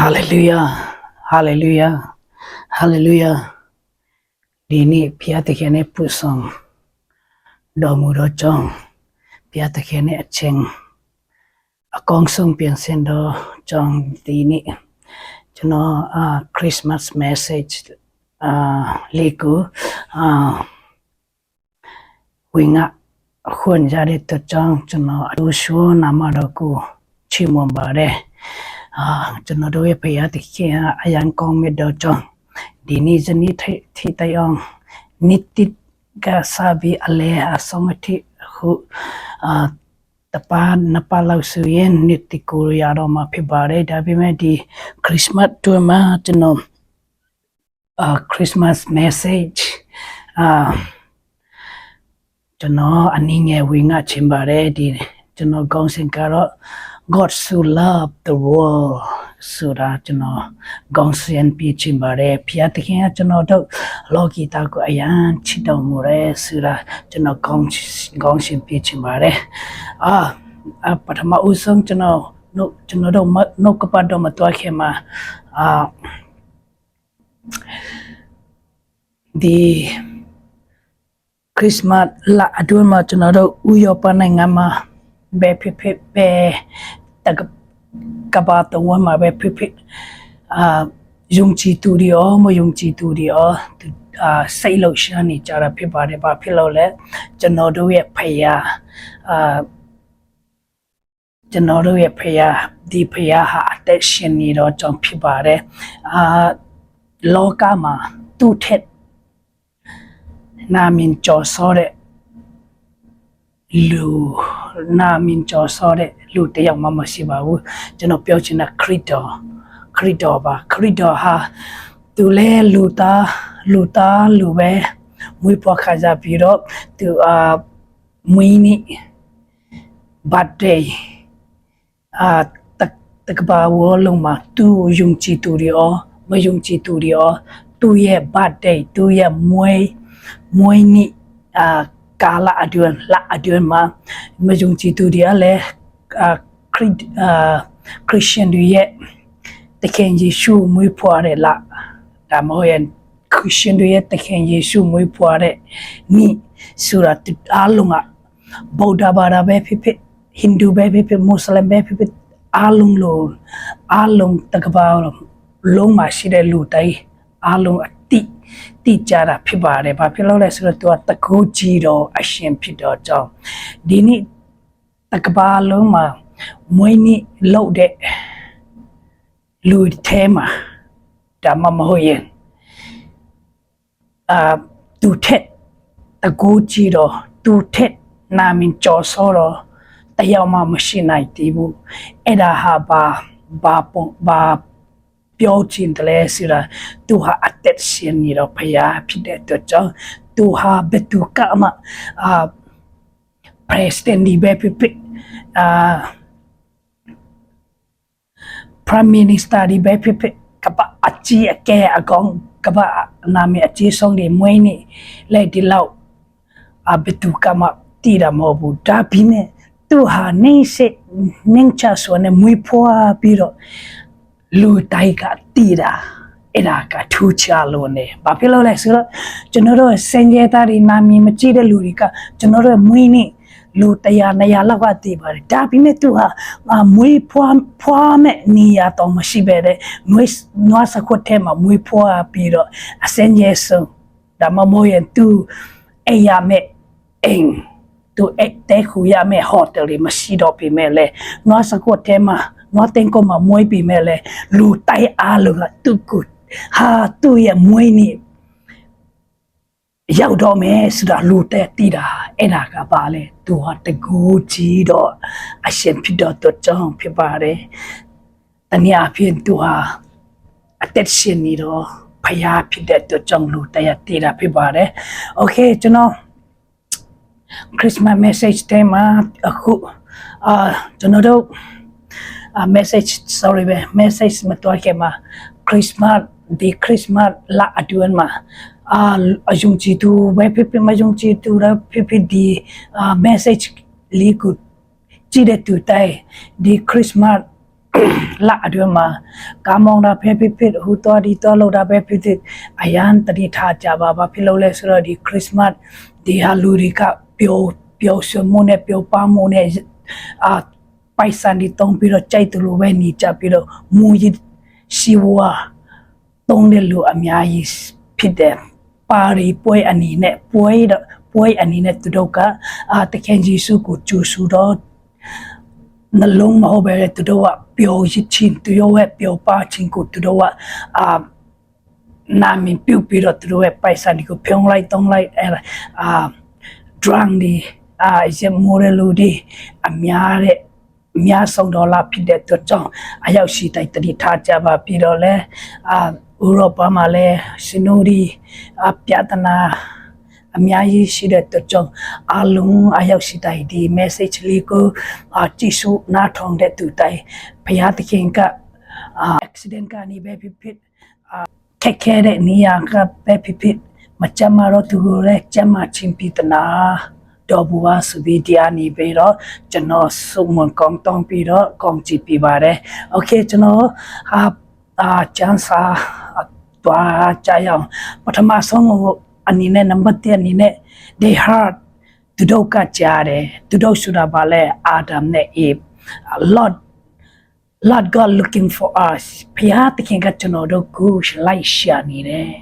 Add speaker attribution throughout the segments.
Speaker 1: Hallelujah, Hallelujah, Hallelujah. Dini piatikene pusong domuro chong piatikene acheng akong song piansendo chong dini chno Christmas message liku winga khun jare to chong chno adushu namadoku chimombare chno doe piatikene ayang kong medo chong dini jani thi tayong nitit ga sabi ale asongati hu tapan napalau suyen nitiku yaro ma phibare dabi me di Christmas to ma chno Christmas message chno aninge winga chimbare di chno gongsin karo God so loved the world sura chno gongsian pi chimbare piatikin chno do logi ta ko ayan chidong more sura chno gongsin pi chimbare patama usong chno do no kapado matwa khema di Christmas la adun ma chno do uyo panangama be be kaba to wa ma be phit yung chi tu ri o mo yung chi tu ri o sai lo sha ni cha ra phit ba de ba phit lo le chno do ye phaya chno do ye phaya di phaya ha attention ni ro chong phit ba de loka ma tu thet na min cho so de lu na min cho so de lu te yaw ma ma si ba wu chno pyaw chin na corridor ba corridor ha tu le lu ta lu be mui pwa kha ja pi ro tu mui ni birthday tak ba wo long ma tu yung chi tu ri o ma yung chi tu ri o tu ye birthday tu ye mui ni kala adun la adun ma majung chi tu dia le Christian du ye te ken Yesu mui pware la da mo yen Christian du ye te ken Yesu mui pware ni sura alunga Buddha bara be phi Hindu be phi Muslim be phi alung takaba long ma shi de lu tai alung ti jara phibare ba philo le so to takku ji do ashin phit do chong dini takaba long ma moi ni lou de lu the ma da ma mo yen tu thet takku ji do tu thet na min cho so ro tayaw ma machine nai ti bu eda ha baပြောချင်တယ်ဆိုတော့သူဟာအသက်ရှင်နေတော့ဖယားဖြစ်တဲ့အတွက်ကြောင့်သူဟာဘယ်သူကမှpresident ဒီပဲဖြစ်prime minister ဒီပဲဖြစ်ကပအကြီးအကဲအကောင်ကပနာမည်အကြီးဆုံးတွေမွေးနေလက်ဒီလောက်ဘယ်သူကမှတည်တာမဟုတ်ဘူးဒါပြီးမဲ့သူဟာနေစစ်နင်းချဆိုနေမွေးဖွားပြီးတော့လူတိုင်းကတည်တာအဲ့ဒါကထူးခြားလို့နေဘာဖြစ်လို့လဲဆိုတော့ကျွန်တော်တို့စင်ကြတာဒီနာမည်မကြည့်တဲ့လူတွေကကျွန်တော်တို့မွေးနေလူ100 200လောက်ကတည်ပါတယ်ဒါပြီးမဲ့သူဟာမွေးဖွားမဲ့နေရာတော့မရှိပဲတဲ့နွားစခွတ်ထဲမှာမွေးဖွားပြီးတော့အစင်ကြီးဆုံးဒါမှမဟုတ်ရင်သူအဲ့ရမဲ့အိမ်သူအဲ့တဲ့ခူရမဲ့ဟိုတယ်တွေမရှိတော့ပြီမဲ့လေနွားစခွတ်ထဲမှာnothing ko ma moi pi mele lu tai a lu ga tu ku ha tu ye moi ni yaw do me su da lu te ti da ai da ka ba le tu ha ta gu ji do a shin phit do to chong phit ba de tanya phin tu ha attention ni do phaya phit de to chong lu ta ya ti da phit ba de okay chano Christmas message tema aku chano do message sorry be message ma to ke ma Christmas la adun ma ajung chi tu be phi ma jung chi tu ra phi di message li ku chi de tu tai di Christmas လာအတွင်းမှာကားမောင်းတာဖဲဖြစ်ဟိုတော်ဒီတော်လို့တာပဲဖြစ်အရန်တတိထားကြပါဖြစ်လို့လဲဆိုတော့ဒီခရစ်စမတ်ဒီဟာလူတွေကပျော်ရွှင်မှုနဲ့ပျော်ပါမှုနဲ့ပိုက်ဆံဒီတုံးပြီးတော့ကြိုက်တယ်လို့ပဲနေကြပြီးတော့မူရရှိဝါတုံးတယ်လို့အများကြီးဖြစ်တယ်ပါရီပွဲအနေနဲ့ပွဲအနေနဲ့သူတို့ကတခင်ဂျေဆုကိုကျူဆူတော့နှလုံးမဟုတ်ပဲသူတို့ကပျော်ရစ်ချင်းသူတို့ရဲ့ပျော်ပါချင်းကိုသူတို့ကနာမည်ပြုတ်ပြီးတော့သူတို့ရဲ့ပိုက်ဆံကိုဖြုံးလိုက်တုံးလိုက်drunk ဒီရမိုးရလူဒီအများဆုံးဒေါ်လာဖြစ်တဲ့အတွက်ကြောင့်အရောက်ရှိတိုက်တတိထားကြပါပြီးတော့လဲဥရောပမှာလဲရှင်နိုဒီပြဿနာအများကြီးရှိတဲ့အတွက်ကြောင့်အလုံးအရောက်ရှိတိုက်ဒီ message လေးကိုကြည့်စုနားထောင်တဲ့သူတိုင်းဘုရားသခင်ကaccident ကနေပဲဖြစ်ခက်ခဲတဲ့နေရာကပဲဖြစ်မကြမ်းမတော့သူကိုလည်းကြမ်းမချင်းပြတနာတော့ဘူဝါစုပြီးတရားနေပြီးတော့ကျွန်တော်စုံမကောင်းတောင်းပြီးတော့ကောင်းကြည့်ပြပါတယ်โอเคကျွန်တော်ချမ်းစာတွားကြရအောင်ပထမဆုံးအနေနဲ့နံပါတ်1အနေနဲ့ they heard သူတို့ကကြားတယ်သူတို့ဆိုတာဘာလဲအာဒမ်နဲ့အေဗ် Lord God looking for us ဖျားသခင်ကကျွန်တော်တို့ကိုလိုက်ရှာနေတယ်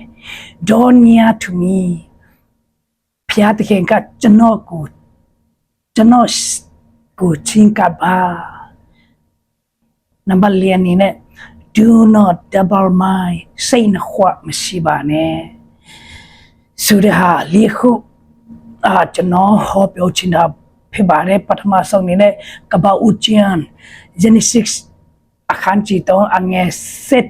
Speaker 1: Don't near to me ဖျားသခင်ကကျွန်တော်ကိုချင်းကပါနံပါတ်4အနေနဲ့ Do not double my စိတ်နှခွမရှိပါနဲ့ဆိုတဲ့ဟာလေးခုကျွန်တော်ဟောပြောချင်တာဖြစ်ပါတယ်ပထမဆုံးအနေနဲ့ကပ္ပဦးကျမ်း Genesis အခန်းကြီး3အငယ်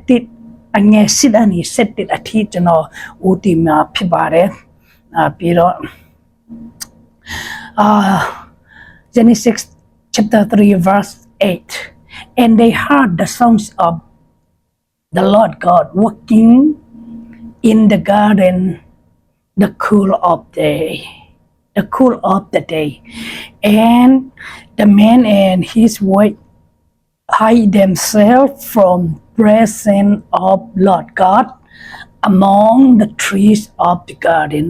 Speaker 1: 7အငယ်7အနည်း7အထိကျွန်တော်ဦးတည်မှာဖြစ်ပါတယ်ပြီးတော့Genesis chapter 3 verse 8 and they heard the sounds of the Lord God walking in the garden the cool of the day and the man and his wife hide themselves from presence of Lord God among the trees of the garden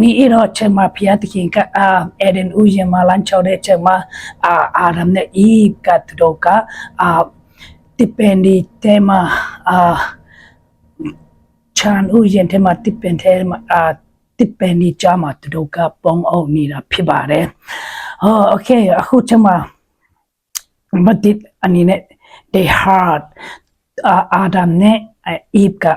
Speaker 1: นี่เราเชื่อมาพิจารณาque Eden uji malan chode cuma Adam ne Eve kat doka dipendi tema chan uji tema dipendi cama doka pong au ni la pibare okay aku cuma badit ani ne they heard Adam ne Eve ka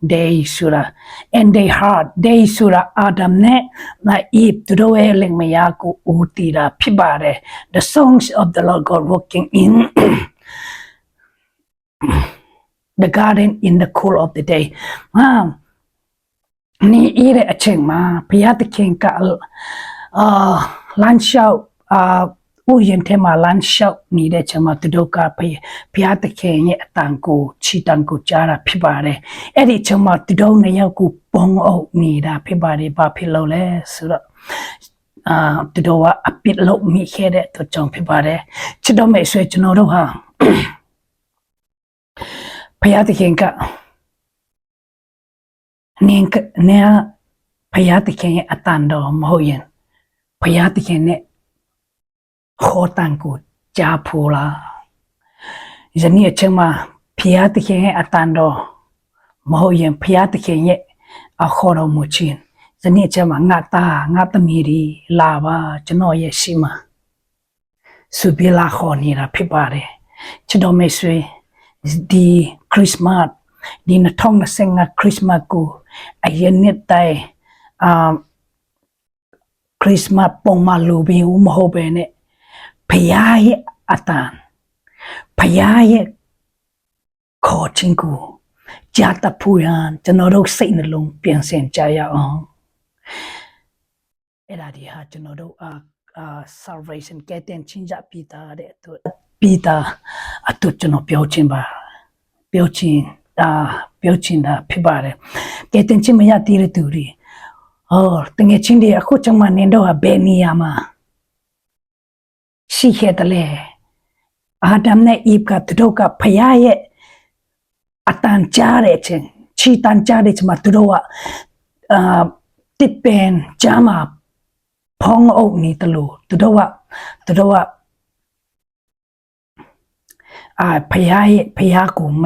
Speaker 1: day sura and they heard day sura Adam ne na Eve tudoe leng maya ko utira phibare the songs of the Lord God walking in the garden in the cool of the day ni ire acheng ma phaya thakhin ka lan shauဥယျာဉ်ထဲမှာလမ်းလျှောက်နေတဲ့ချိန်မှာသူတို့ကဘုရားသခင်ရဲ့အတန်ကိုချီတန်ကိုကြားတာဖြစ်ပါတယ်အဲ့ဒီချိန်မှာသူတို့နှစ်ယောက်ကိုပုံအုပ်နေတာဖြစ်ပါတယ်ဘာဖြစ်လို့လဲဆိုတော့သူတို့ကအပစ်လုံးမိခဲ့တဲ့အတွက်ကြောင့်ဖြစ်ပါတယ်ချစ်တော်မိတ်ဆွေကျွန်တော်တို့ဟာဘုရားသခင်ကနင်ဘုရားသခင်ရဲ့အတန်တော်မဟုတ်ရင်ဘုရားသခင်နဲ့ခေါ်တန်ကိုကြားဖို့လားယနေ့အချိန်မှာဖျားသခင်ရဲ့အတန်တော်မဟုတ်ရင်ဖျားသခင်ရဲ့အခေါ်တော်မူခြင်းယနေ့အချိန်မှာငါသားငါသမီးတွေလာပါကျွန်တော်ရဲ့ရှိမှာစုပြလာခေါ်နေတာဖြစ်ပါတယ်ချစ်တော်မိတ်ဆွေဒီခရစ်စမတ်ဒီ2025ခရစ်စမတ်ကိုအရင်နှစ်တိုင်းခရစ်စမတ်ပုံမှန်လိုပြီးမဟုတ်ပဲနဲ့ဘုရားရဲ့အတန်ဘုရားရဲ့ခေါ်ခြင်းကိုကြားတတ်ဖို့ရန်ကျွန်တော်တို့စိတ်နှလုံးပြင်ဆင်ကြရအောင်အဲ့ဒါဒီဟာကျွန်တော်တို့ salvation ကတဲ့ချင်းကြပြီးသားတဲ့အတွက်ပြီးသားအတူကျွန်တော်ပြောချင်တာဖြစ်ပါတယ်ကတဲ့ချင်းမရသေးတဲ့သူတွေတကယ်ချင်းတွေအခုကျွန်မနင်တော့ဘယ်နေရာမှာရှိခဲ့တယ်လေ အာဒမ်နဲ့အီဖ်ကသူတို့ကဖယားရဲ့အတန်ကြားတဲ့ချင်းချီတန်ကြားတဲ့ချင်းမှာသူတို့ကတစ်ပင်ကြားမှာဖုံးအုပ်နေတယ်လို့သူတို့ကဖယားကိုမ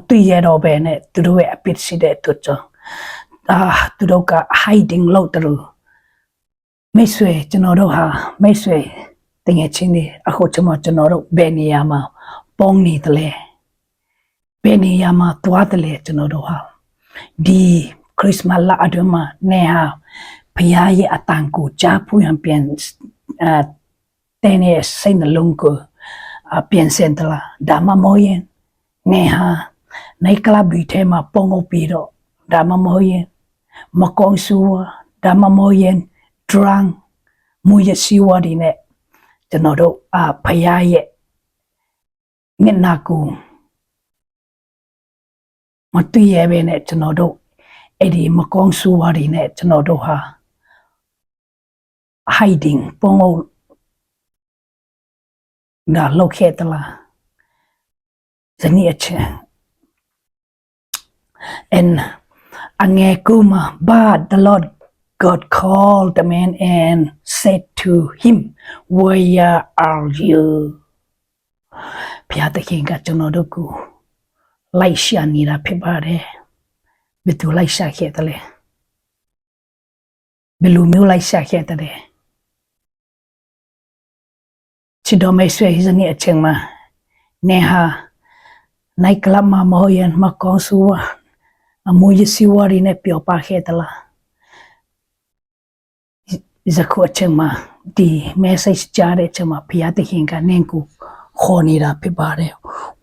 Speaker 1: တွေ့ရတော့ဘဲနဲ့သူတို့ရဲ့အပြစ်ရှိတဲ့အတွက်ကြောင့်သူတို့က hiding လုပ်တယ်လို့မိတ်ဆွေကျွန်တော်တို့ဟာမိတ်ဆွေတကယ်ချင်းနေအခုကျွန်တော်တို့ဘယ်နေရာမှာပေါင်းနေတယ်လဲဘယ်နေရာမှာသွားတယ်လဲကျွန်တော်တို့ဟာဒီခရစ်စမတ်လအတွင်းမှာနေဟာဖယားရဲ့အတန်ကိုကြားဖို့ရန်ပြန်တဲ့နေစိတ်နှလုံးကိုပြင်ဆင်တလားဒါမှမဟုတ်ရင်နေဟာနိုင်ကလပ်ဘီထဲမှာပုံအုပ်ပြီးတော့ဒါမှမဟုတ်ရင်မကောင်းဆိုးဒါမှမဟုတ်ရင် drunk မူရစီဝါဒီနဲ့ကျွန်တော်တို့ဖယားရဲ့မျက်နှာကိုမတွေ့ရဘဲနဲ့ကျွန်တော်တို့အဲ့ဒီမကောင်းဆိုးဝါဒီနဲ့ကျွန်တော်တို့ဟာ hiding ပုံအုပ်ဒါလောက်ခဲ့တလားဇနီးအချင်း and Angekuma, but the Lord God called the man and said to him, "Where are you?" ဘုရားသခင်ကကျွန်တော်တို့ကိုလိုက်ရှာနေတာဖြစ်ပါတယ်။ဘယ်သူလိုက်ရှာခဲ့တယ်လဲ။ဘယ်လိုမျိုးလိုက်ရှာခဲ့တယ်လဲ။ချစ်တော်မိတ်ဆွေဇနီးအချင်းမှာနေဟာနိုင်ကလပ်မှာမဟုတ်ရင်မကောင်းဆိုးအမွေးစီဝါရီနဲ့ပြောပါခဲ့တယ်လားဇခုအချင်းမှာဒီ message ကြားတဲ့အချိန်မှာဘုရားသခင်ကနင့်ကိုခေါ်နေတာဖြစ်ပါတယ်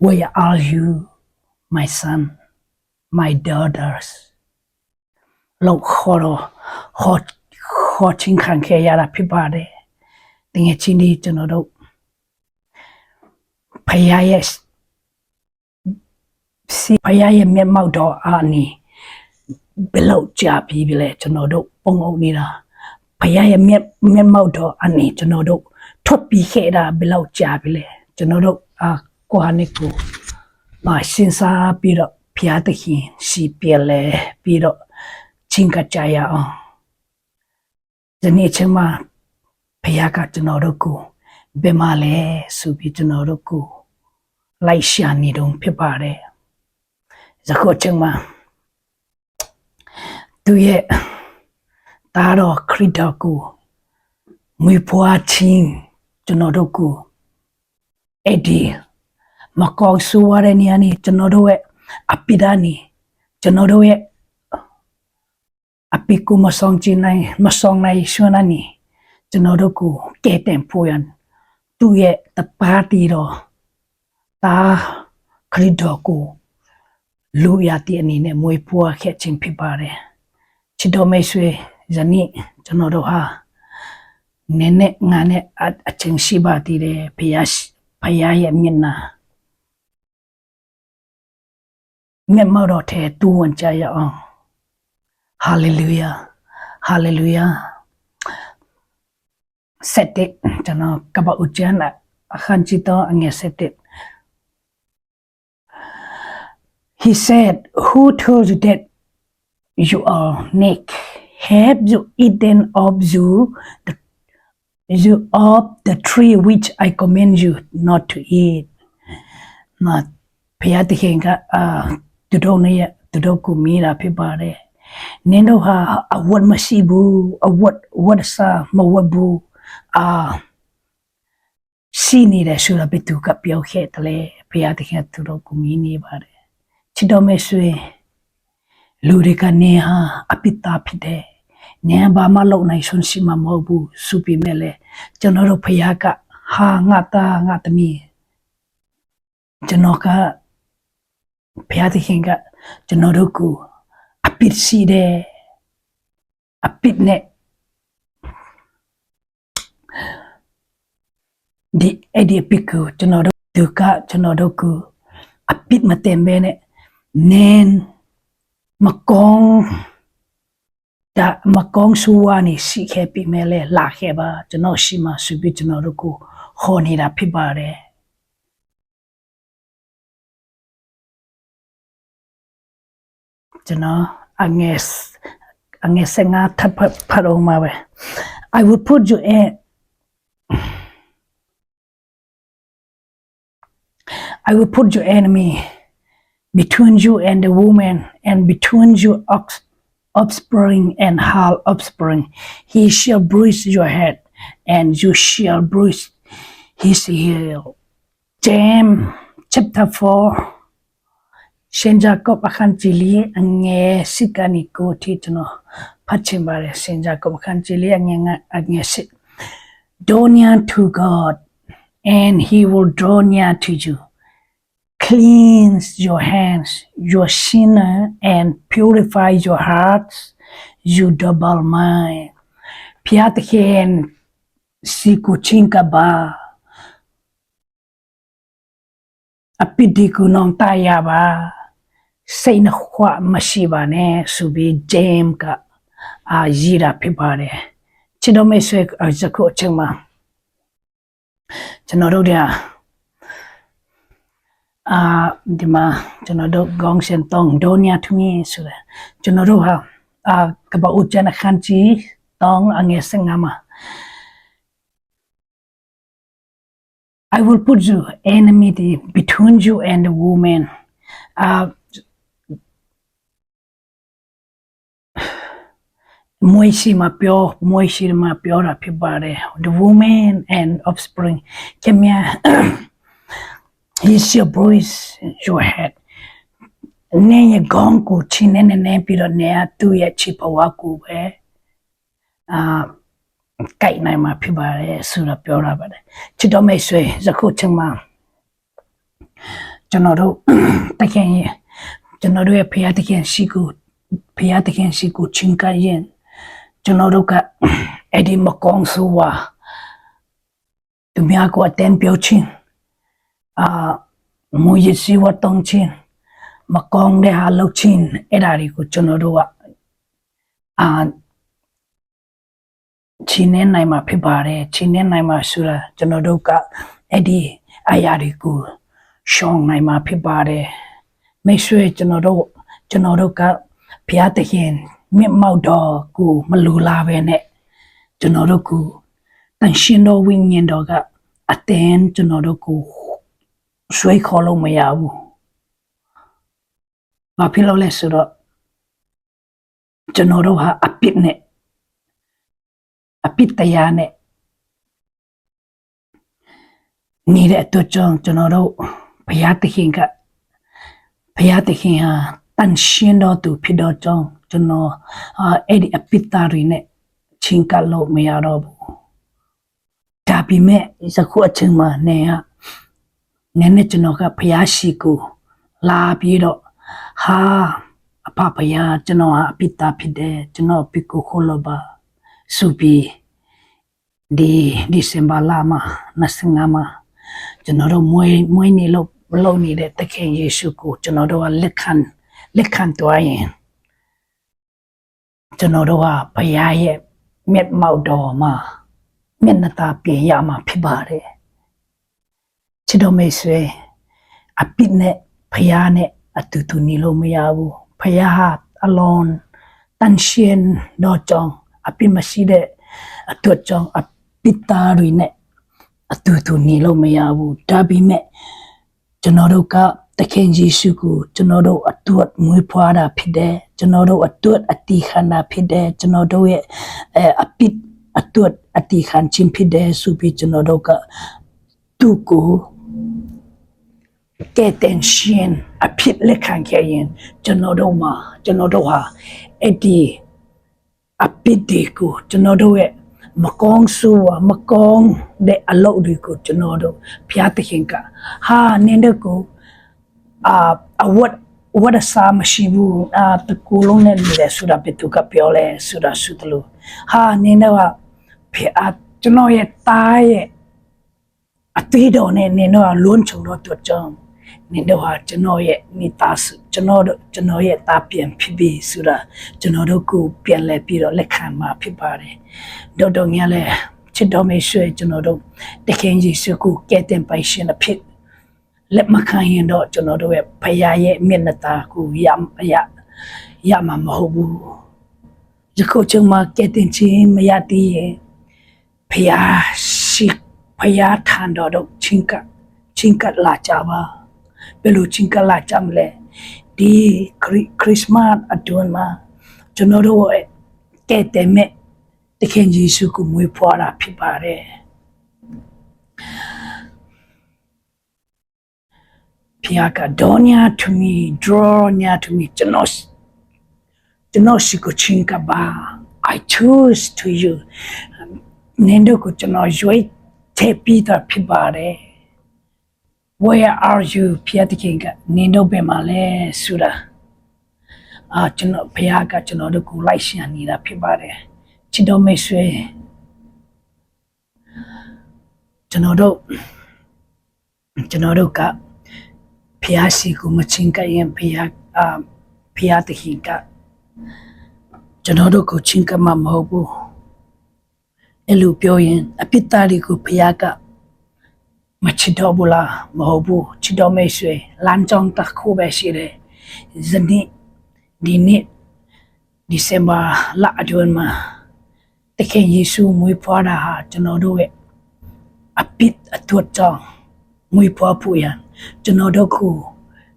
Speaker 1: Where are you my son my daughters လောက်ခေါ်ချင်းခံခဲ့ရတာဖြစ်ပါတယ်တကယ်ချင်းဒီကျွန်တော်တို့ဖယားရဲ့မျက်မှောက်တော်အားနေဘယ်လောက်ကြာပြီလဲကျွန်တော်တို့ပုံအုပ်နေတာဖယားရဲ့မျက်မှောက်တော်အနေကျွန်တော်တို့ထွက်ပြီးခဲ့တာဘယ်လောက်ကြာပြီလဲကျွန်တော်တို့ကိုဟာနေကိုစဉ်းစားပြီးတော့ဖယားသခင်စီပြလဲပြီးတော့ချင်းကကြရအောင်ဒီနေ့ချင်းမှာဖယားကကျွန်တော်တို့ကိုဘယ်မှာလဲဆိုပြီးကျွန်တော်တို့ကိုလိုက်ရှာနေတော့ဖြစ်ပါတယ်ဇခုချင်းမှာသူရဲ့တာတော်ခရစ်တော်ကိုမွေဖွားခြင်းကျွန်တော်တို့ကိုအဲ့ဒီမကောင်းဆိုးရတဲ့နေရာနေကျွန်တော်တို့ရဲ့အပိဒါနေကျွန်တော်တို့ရဲ့အပိကူမဆောင်ခြင်းနိုင်ရှင်နာနေကျွန်တော်တို့ကိုကဲတင်ဖို့ရန်သူရဲ့တပါတီတော်တာခရစ်တော်ကိုလူရတဲ့အနေနဲ့မွေဖွားခဲ့ခြင်းဖြစ်ပါတယ်ချစ်တော်မိတ်ဆွေဇနီးကျွန်တော်တို့ဟာနည်းနဲ့ငါနဲ့အချင်းရှိပါသေးတယ်ဘုရားရဲ့မျက်နှာမျက်မှောက်တော်ထဲတူဝင်ကြရအောင်ဟာလေလုယာဟာလေလုယာဆက်တဲ့ကျွန်တော်ကပ္ပဥကျမ်းအခန်းကြီးတော်အငယ်ဆက်တဲ့ He said, "Who told you that you are naked? Have you eaten of the tree which I command you not to eat?" ဘုရားသခင်ကသူတို့ကိုမိတာဖြစ်ပါတယ်နင်တို့ဟာအဝတ်မရှိဘူးအဝတ်စားမဝတ်ဘူးရှိနေတဲ့ဆိုတာဘယ်သူကပြောခဲ့တယ်လဲဘုရားသခင်သူတို့ကိုမိနေပါတယ်ချစ်တော်မိတ်ဆွေလူတွေကနေဟာအပိတာဖြစ်တယ်နေဘာမှလုံနိုင်ဆုံးရှိမှာမဟုတ်ဘူးစုပြီးမဲ့လေကျွန်တော်တို့ဖခင်ကဟာငါသားငါသမီးကျွန်တော်ကဘုရားသခင်ကကျွန်တော်တို့ကိုအပိစီတယ်အပိနဲ့ဒီအဲ့ဒီပိကိုကျွန်တော်တို့ကိုအပိမတင်ဘဲနဲ့နင်းမကောင်းဆိုးဝါနေရှိခဲ့ပြီမဲ့လေလာခဲ့ပါကျွန်တော်ရှိမှဆိုပြီးကျွန်တော်တို့ကို ဟောနေတာဖြစ်ပါတယ်ကျွန်တော်အငယ်စငါထပ်ဖတ်အောင်ပါပဲ I will put you in I will put your enemy between you and the woman and between your offspring and her offspring he shall bruise your head and you shall bruise his heel James chapter 4ရှင်ဂျာကော့အခန်းကြီးလေးအငယ်စစ်ကနေကိုထိကျွန်တော်ဖတ်ချင်ပါတယ်ရှင်ဂျာကော့အခန်းကြီးလေးအငယ်စစ် Draw near to God and he will draw near to you cleanse your hands your sinner and purify your hearts you double mind ဖျားသခင်စီကိုချင်းကပါအပိဒီကူနောင်တရပါစိတ်နှခွမရှိပါနဲ့ဆိုပြီးဂျိမ်းကရေးတာဖြစ်ပါတယ်ချစ်တော်မိတ်ဆွေဇခုအချိန်မှာကျွန်တော်တို့ဒီမှာကျွန်တော်တို့ဂေါင်းစင်တုံဒိုနီယာထမီဆိုတဲ့ကျွန်တော်တို့ဟာကပဦးကျန်ခန်းချီတောင်းအငယ်စငါမှာI will put you enmity between you and the woman. မွေးရှိမှာပြောတာဖြစ်ပါတယ် The woman and offspring ကမြ he shall bruise your head နေရကောင်းကိုချင်းနေပြီးတော့နေသူ့ရဲ့ချစ်ဘဝကိုပဲကိုက်နိုင်မှာဖြစ်ပါတယ်ဆိုတော့ပြောတာပါတယ်ချစ်တော်မိတ်ဆွေဇခုချိန်မှာကျွန်တော်တို့တခင်ကျွန်တော်တို့ရဲ့ဖခင်တခင်ရှိကိုချင်းကရင်ကျွန်တော်တို့ကအဲ့ဒီမကောင်းဆိုးဝါသူများကိုအတန်းပြောချင်းမူရစီဝတ်တုံးချင်းမကောင်းတဲ့ဟာလုပ်ချင်းအဲ့ဒါတွေကိုကျွန်တော်တို့ကချင်းနေနိုင်မှာဖြစ်ပါတယ်ချင်းနေနိုင်မှာဆိုတာကျွန်တော်တို့ကအဲ့ဒီအရာတွေကိုရှောင်နိုင်မှာဖြစ်ပါတယ်မိတ်ဆွေကျွန်တော်တို့ကဘုရားသခင်မြတ်မောက်တော်ကိုမလူလာပဲနဲ့ကျွန်တော်တို့ကိုတန်ရှင်တော်ဝိညာဉ်တော်ကအတင်းကျွန်တော်တို့ကိုဆွဲခေါ်လို့မရဘူးဘာဖြစ်လို့လဲဆိုတော့ကျွန်တော်တို့ဟာအပြစ်တရားနဲ့နေတဲ့အတွက်ကြောင့်ကျွန်တော်တို့ဘုရားသခင်ဟာတန်ရှင်တော်သူဖြစ်တော်ကြောင့်ကျွန်တော်အဲ့ဒီအပြစ်သားတွေနဲ့ချင်းကပ်လို့မရတော့ဘူးဒါပေမဲ့ဇခုအချိန်မှာနည်းကျွန်တော်ကဘုရားရှိကိုလာပြီးတော့ဟာအဖဘုရားကျွန်တော်ဟာအပြစ်သားဖြစ်တယ်ကျွန်တော်ပြစ်ကိုခေါ်လို့ပါဆိုပြီးဒီဇင်ဘာလမှာ25မှာကျွန်တော်တို့မွေးနေလို့လုပ်နေတဲ့သခင်ယေရှုကိုကျွန်တော်တို့ကလက်ခံသွားရင်ကျွန်တော်တို့ကဘုရားရဲ့မြတ်မောက်တော်မှာမျက်နှာသာပြင်ရမှာဖြစ်ပါတယ်ချစ်တော်မိတ်ဆွေအပြစ်နဲ့ဘုရားနဲ့အတူတူနေလို့မရဘူးဘုရားဟာအလွန်တန်ရှင်တော်ကြောင့်အပြစ်မရှိတဲ့အတွက်ကြောင့်အပြစ်သားတွေနဲ့အတူတူနေလို့မရဘူးဒါပေမဲ့ကျွန်တော်တို့ကသခင်ယေရှုကိုကျွန်တော်တို့အတွက်မွေးဖွားတာဖြစ်တယ်ကျွန်တော်တို့အတွက်အတိခန္ဓာဖြစ်တယ်ကျွန်တော်တို့ရဲ့အပြစ်အတွက်အတိခံခြင်းဖြစ်တယ်ဆိုပြီးကျွန်တော်တို့ကသူ့ကိုကဲတင်ရှင်အဖြစ်လက်ခံခဲ့ရင်ကျွန်တော်တို့ဟာအဲ့ဒီအပြစ်တွေကိုကျွန်တော်တို့ရဲ့မကောင်းဆိုးမကောင်းတဲ့အလုပ်တွေကိုကျွန်တော်တို့ဘုရားသခင်ကဟာနင်းတဲ့ကိုဝတ်စာမရှိဘူးတကူလုံးနဲ့လေဆိုတာဘယ်သူကပြောလဲဆိုတာဆိုတယ်လို့ဟာနင်းတော့ဖျားကျွန်တော်ရဲ့သားရဲ့အသေးတော်နဲ့နင်းတော့လွန်းချုံတော့တွေ့ကြောင်းနင်းတော့ဟာကျွန်တော်ရဲ့မိသားစုကျွန်တော်ရဲ့သားပြန်ဖြစ်ပြီးဆိုတာကျွန်တော်တို့ကိုပြန်လဲပြီးတော့လက်ခံမှာဖြစ်ပါတယ်တော်တော်များလဲ ချစ်တော်မေဆွေကျွန်တော်တို့တခင်ယေရှုကိုကယ်တင်ပိုင်ရှင်အဖြစ်လက်မခံရင်တော့ကျွန်တော်တို့ရဲ့ဖခင်ရဲ့မျက်နှာသာကိုရမှာမဟုတ်ဘူးယခုချိန်မှာကယ်တင်ခြင်းမရသေးရင်ဖခင်ထံတော်တို့ချင်းကလာကြပါဘယ်လိုချင်းကလာကြမလဲဒီခရစ်မတ်အတွင်းမှာကျွန်တော်တို့ရဲ့ကယ်တင်မဲ့တခင်ယေရှုကိုမွေးဖွားတာဖြစ်ပါတယ်ဖခင်ကdraw near to me ကျွန်တော်ရှိကိုချင်းကပါ I choose to you နင်တို့ကိုကျွန်တော်ရွေးထည့်ပြီးတာဖြစ်ပါတယ် Where are you ဖခင်တခင်ကနင်တို့ဘယ်မှာလဲဆိုတာကျွန်တော်ဖခင်ကကျွန်တော်တို့ကိုလိုက်ရှာနေတာဖြစ်ပါတယ်ချစ်တော်မိတ်ဆွေကျွန်တော်တို့ကဖျားစီကိုမချင်းကရင်ဖျားတခင်ကကျွန်တော်တို့ကိုချင်းကမှမဟုတ်ဘူးအဲ့လိုပြောရင်အပြစ်သားတွေကိုဖျားကမချစ်တော့ဘူးလားမဟုတ်ဘူးချစ်တော်မိတ်ဆွေလမ်းကြောင်းတစ်ခုပဲရှိတယ်ဒီနေ့ဒီဇင်ဘာလအတွင်းမှာတခင်ယေရှုမွေးဖွားတာဟာကျွန်တော်တို့ရဲ့အပြစ်အထွတ်ကြောင့်မွေးဖွားဖို့ရန်ကျွန်တော်တို့ကို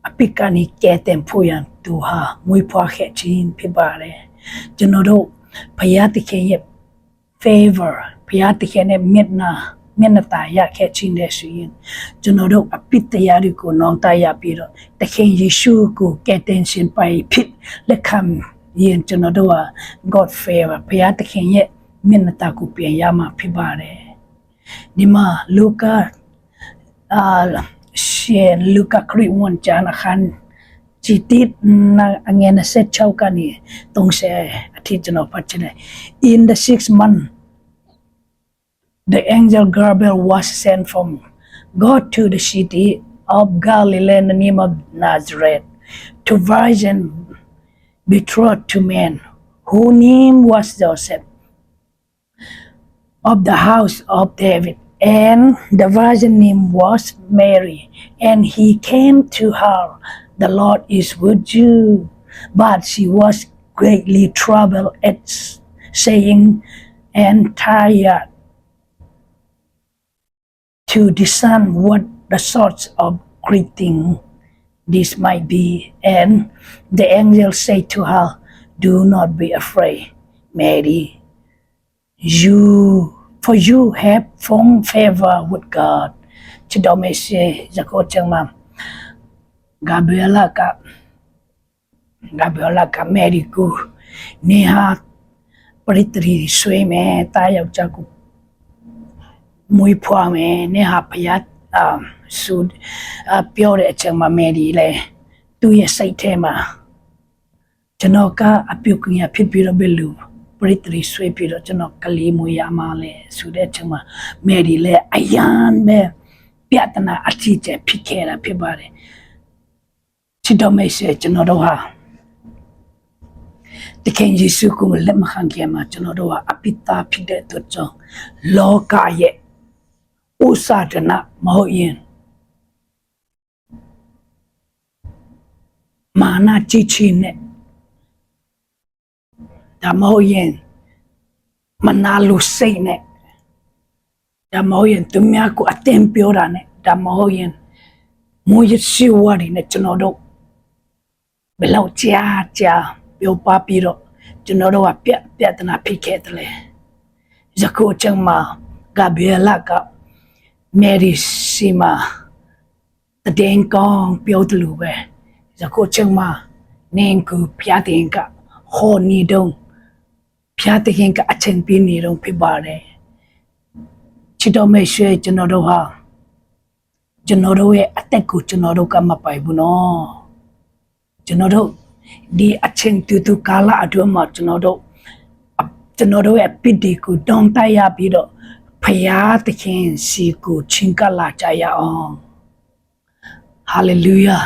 Speaker 1: အပြစ်ကနေကယ်တင်ဖို့ရန်သူဟာမွေးဖွားခဲ့ခြင်းဖြစ်ပါတယ်ကျွန်တော်တို့ဘုရားသခင်ရဲ့ favor ဘုရားသခင်ရဲ့မျက်နှာသာရခဲ့ခြင်းနဲ့ဆိုရင်ကျွန်တော်တို့အပြစ်တရားတွေကိုနောင်တရပြီးတော့သခင်ယေရှုကိုကယ်တင်ခြင်းပိုင်ဖြစ်လက်ခံရင်ကျွန်တော်တို့ဟာ God favor ဘုရားသခင်ရဲ့မျက်နှာသာကိုပြန်ရမှာဖြစ်ပါတယ်ဒီမှာလူကာခရစ်ဝင်ကျမ်းအခန်းကြီးတိအငယ်26ကနေ30အထိကျွန်တော်ဖတ်ချင်တယ် In the 6th month the angel Gabriel was sent from God to the city of Galilee in the name of Nazareth to virgin betrothed to man whose name was Joseph of the house of David and the virgin name was Mary and he came to her the Lord is with you but she was greatly troubled at saying and tired to discern what the sorts of greeting this might be and the angel said to her do not be afraid Mary for you have found favor with God ချစ်တော်မေရှိဇကောချင်မှာဂါဘရီလာကမယ်ရီကိုနေဟာပရိသရီဆွေးမယ်တာယောက်ျားကိုမွေးဖွားမယ်နေဟာဖယားပြောတဲ့အချိန်မှာမယ်ရီလေသူ့ရဲ့စိတ်ထဲမှာကျွန်တော်ကအပြုတ်ကင်းရဖြစ်ပြီးတော့ဘယ်လိုပရိသရီဆွေးပြီးတော့ကျွန်တော်ကလေးမွေးရမှာလဲဆိုတဲ့အချိန်မှာမယ်ရီလေအယံပဲပြဿနာအကြီးကျယ်ဖြစ်ခဲ့တာဖြစ်ပါတယ်ချစ်တော်မိတ်ဆွေကျွန်တော်တို့ဟာတခင်ယေရှုကိုလက်မခံခင်မှာကျွန်တော်တို့ဟာအပိတာဖြစ်တဲ့အတွက်ကြောင့်လောကရဲ့ဥစ္စာဒနာမဟုတ်ရင်မာနကြည်ချင်းနဲ့ဒါမဟုတ်ရင်မနာလိုစိတ်နဲ့ဒါမဟုတ်ရင်သူများကိုအတင်းပြောတာနဲ့ဒါမဟုတ်ရင်မွေးရှိဝါရီနဲ့ကျွန်တော်တို့ဘယ်လောက်ကြာပြောပါပြီးတော့ကျွန်တော်တို့ကပြဿနာဖြစ်ခဲ့တယ်လေယခုချိန်မှာဂါဘရီလာကမယ်ရီစီမာတည်င်းကောင်းပြောတယ်လို့ပဲယခုချိန်မှာနင်းကိုဖျားတဲ့ကဟောနေတော့ဖျားတဲ့ကအချင်းပြနေတော့ဖြစ်ပါတယ်ချစ်တော်မိတ်ဆွေကျွန်တော်တို့ဟာကျွန်တော်တို့ရဲ့အသက်ကိုကျွန်တော်တို့ကမပိုင်ဘူးနော်ကျွန်တော်တို့ဒီအချင်းတူကာလအတွင်းမှာကျွန်တော်တို့ရဲ့ပိတိကိုတောင်းတရပြီးတော့ဖယားသခင်စီကိုချင်းကလာကြရအောင်ဟာလေလုယာ